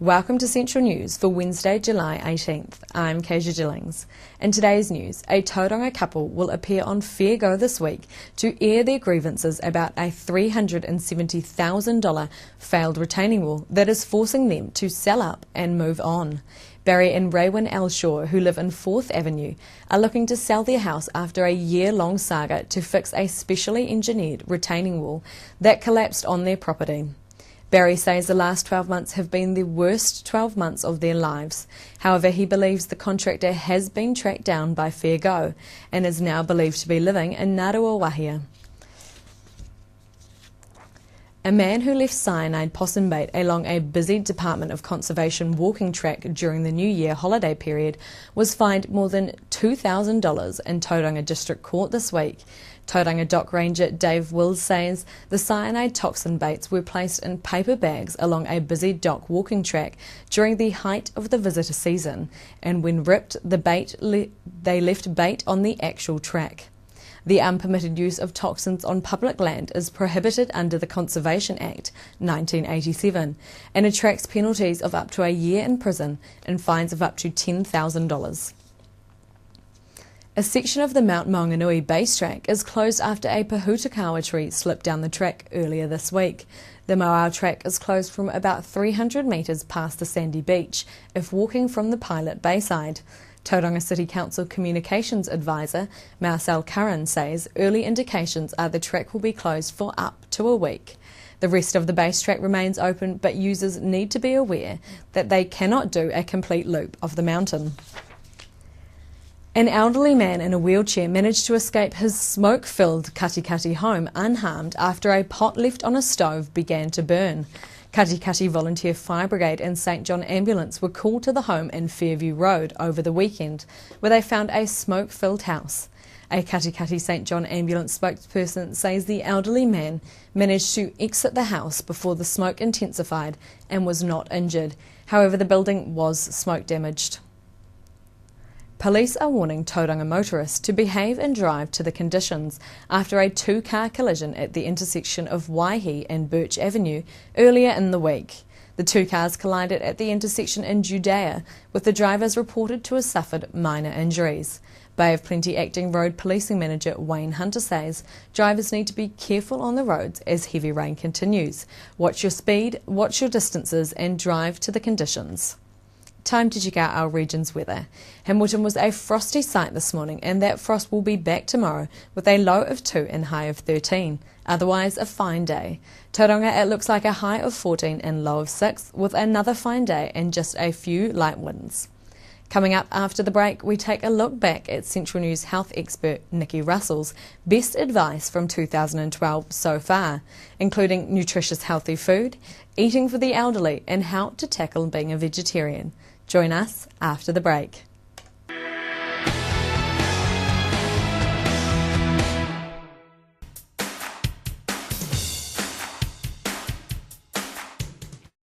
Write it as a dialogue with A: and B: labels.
A: Welcome to Central News for Wednesday, July 18th. I'm Kezia Gillings. In today's news, a Tauranga couple will appear on Fair Go this week to air their grievances about a $370,000 failed retaining wall that is forcing them to sell up and move on. Barry and Raywin Elshaw, who live in 4th Avenue, are looking to sell their house after a year-long saga to fix a specially engineered retaining wall that collapsed on their property. Barry says the last 12 months have been the worst 12 months of their lives. However, he believes the contractor has been tracked down by Fair Go and is now believed to be living in Ngāruawāhia. A man who left cyanide possum bait along a busy Department of Conservation walking track during the New Year holiday period was fined more than $2,000 in Tauranga District Court this week. Tauranga Dock Ranger Dave Wills says the cyanide toxin baits were placed in paper bags along a busy dock walking track during the height of the visitor season, and when ripped, they left bait on the actual track. The unpermitted use of toxins on public land is prohibited under the Conservation Act 1987 and attracts penalties of up to a year in prison and fines of up to $10,000. A section of the Mount Maunganui base track is closed after a pahutakawa tree slipped down the track earlier this week. The Moao track is closed from about 300 metres past the sandy beach if walking from the Pilot Bayside. Tauranga City Council Communications Advisor Marcel Curran says early indications are the track will be closed for up to a week. The rest of the base track remains open, but users need to be aware that they cannot do a complete loop of the mountain. An elderly man in a wheelchair managed to escape his smoke-filled Katikati home unharmed after a pot left on a stove began to burn. Katikati Volunteer Fire Brigade and St John Ambulance were called to the home in Fairview Road over the weekend, where they found a smoke-filled house. A Katikati St John Ambulance spokesperson says the elderly man managed to exit the house before the smoke intensified and was not injured. However, the building was smoke damaged. Police are warning Tauranga motorists to behave and drive to the conditions after a two-car collision at the intersection of Waihi and Birch Avenue earlier in the week. The two cars collided at the intersection in Judea, with the drivers reported to have suffered minor injuries. Bay of Plenty Acting Road Policing Manager Wayne Hunter says drivers need to be careful on the roads as heavy rain continues. Watch your speed, watch your distances and drive to the conditions. Time to check out our region's weather. Hamilton was a frosty sight this morning, and that frost will be back tomorrow with a low of 2 and high of 13. Otherwise, a fine day. Tauranga, it looks like a high of 14 and low of 6, with another fine day and just a few light winds. Coming up after the break, we take a look back at Central News health expert Nikki Russell's best advice from 2012 so far, including nutritious healthy food, eating for the elderly, and how to tackle being a vegetarian. Join us after the break.